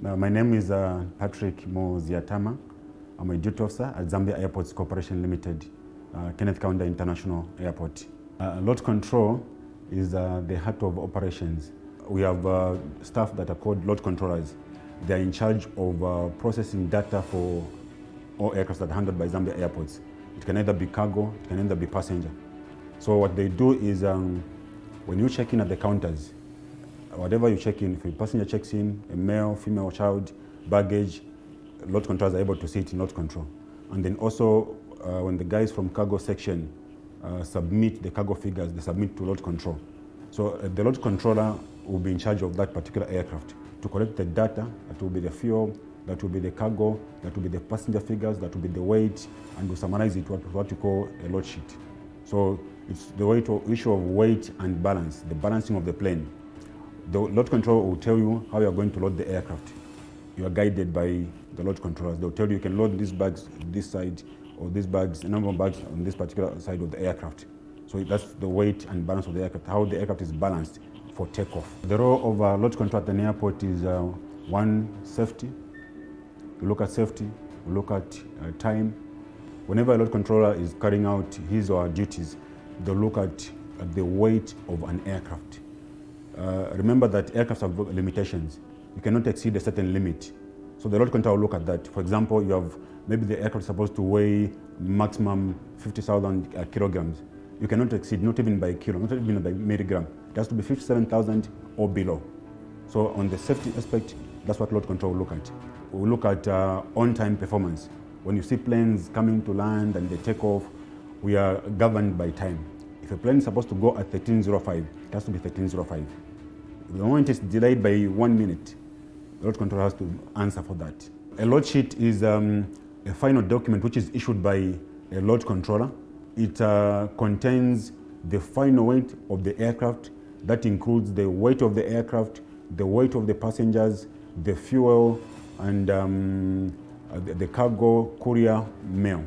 My name is Patrick Moziatama. I'm a duty officer at Zambia Airports Corporation Limited, Kenneth Kaunda International Airport. Load control is the heart of operations. We have staff that are called load controllers. They are in charge of processing data for all aircraft that are handled by Zambia Airports. It can either be cargo, it can either be passenger. So what they do is when you check in at the counters, whatever you check in, if a passenger checks in, a male, female, child, baggage, load controllers are able to see it in load control. And then also when the guys from cargo section submit the cargo figures, they submit to load control. So the load controller will be in charge of that particular aircraft to collect the data. That will be the fuel, that will be the cargo, that will be the passenger figures, that will be the weight, and we summarize it what you call a load sheet. So it's the issue of weight and balance, the balancing of the plane. The load control will tell you how you are going to load the aircraft. You are guided by the load controllers. They'll tell you can load these bags this side, or these bags, a number of bags on this particular side of the aircraft. So that's the weight and balance of the aircraft, how the aircraft is balanced for takeoff. The role of load control at an airport is one, safety. We look at safety, we look at time. Whenever a load controller is carrying out his or her duties, they'll look at the weight of an aircraft. Remember that aircraft have limitations. You cannot exceed a certain limit. So the load controller will look at that. For example, you have maybe the aircraft is supposed to weigh maximum 50,000 kilograms. You cannot exceed, not even by kilo, not even by milligram. It has to be 57,000 or below. So on the safety aspect, that's what load control will look at. We'll look at on-time performance. When you see planes coming to land and they take off, we are governed by time. If a plane is supposed to go at 13:05, it has to be 13:05. The moment it's delayed by 1 minute, the load controller has to answer for that. A load sheet is a final document which is issued by a load controller. It contains the final weight of the aircraft. That includes the weight of the aircraft, the weight of the passengers, the fuel, and the cargo, courier, mail,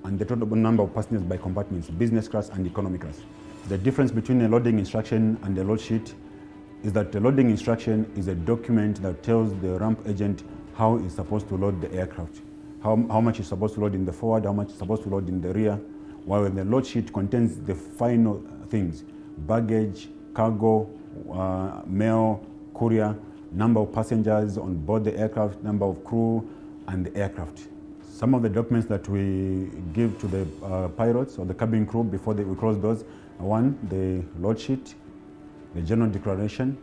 and the total number of passengers by compartments, business class and economy class. The difference between a loading instruction and a load sheet is that the loading instruction is a document that tells the ramp agent how he's supposed to load the aircraft, how much he's supposed to load in the forward, how much he's supposed to load in the rear, while the load sheet contains the final things: baggage, cargo, mail, courier, number of passengers on board the aircraft, number of crew, and the aircraft. Some of the documents that we give to the pilots or the cabin crew before we close doors: one, the load sheet, the general declaration,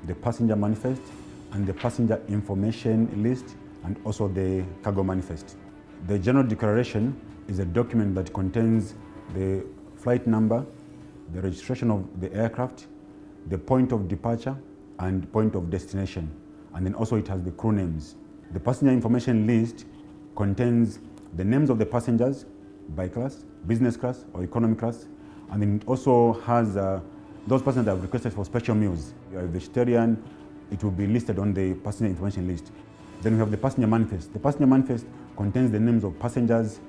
the passenger manifest, and the passenger information list, and also the cargo manifest. The general declaration is a document that contains the flight number, the registration of the aircraft, the point of departure, and point of destination. And then also it has the crew names. The passenger information list contains the names of the passengers by class, business class or economy class. And then it also has those passengers that have requested for special meals. If you are a vegetarian, it will be listed on the passenger information list. Then we have the passenger manifest. The passenger manifest contains the names of passengers.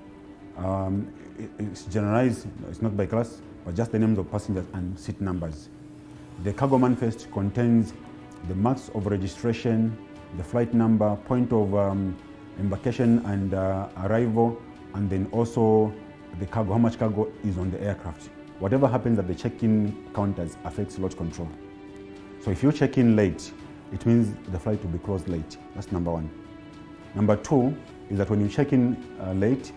It's generalized, it's not by class, but just the names of passengers and seat numbers. The cargo manifest contains the marks of registration, the flight number, point of embarkation and arrival, and then also the cargo, how much cargo is on the aircraft. Whatever happens at the check-in counters affects load control. So if you check in late, it means the flight will be closed late. That's number one. Number two is that when you check in late,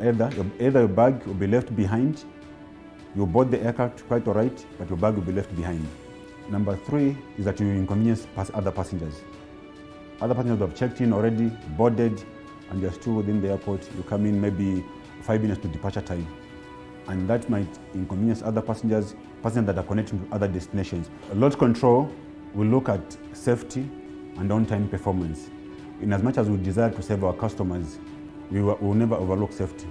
either your bag will be left behind. You board the aircraft quite all right, but your bag will be left behind. Number three is that you inconvenience other passengers. Other passengers have checked in already, boarded, and you're still within the airport. You come in maybe 5 minutes to departure time. And that might inconvenience other passengers that are connecting to other destinations. Load control will look at safety and on-time performance. In as much as we desire to serve our customers, we will never overlook safety.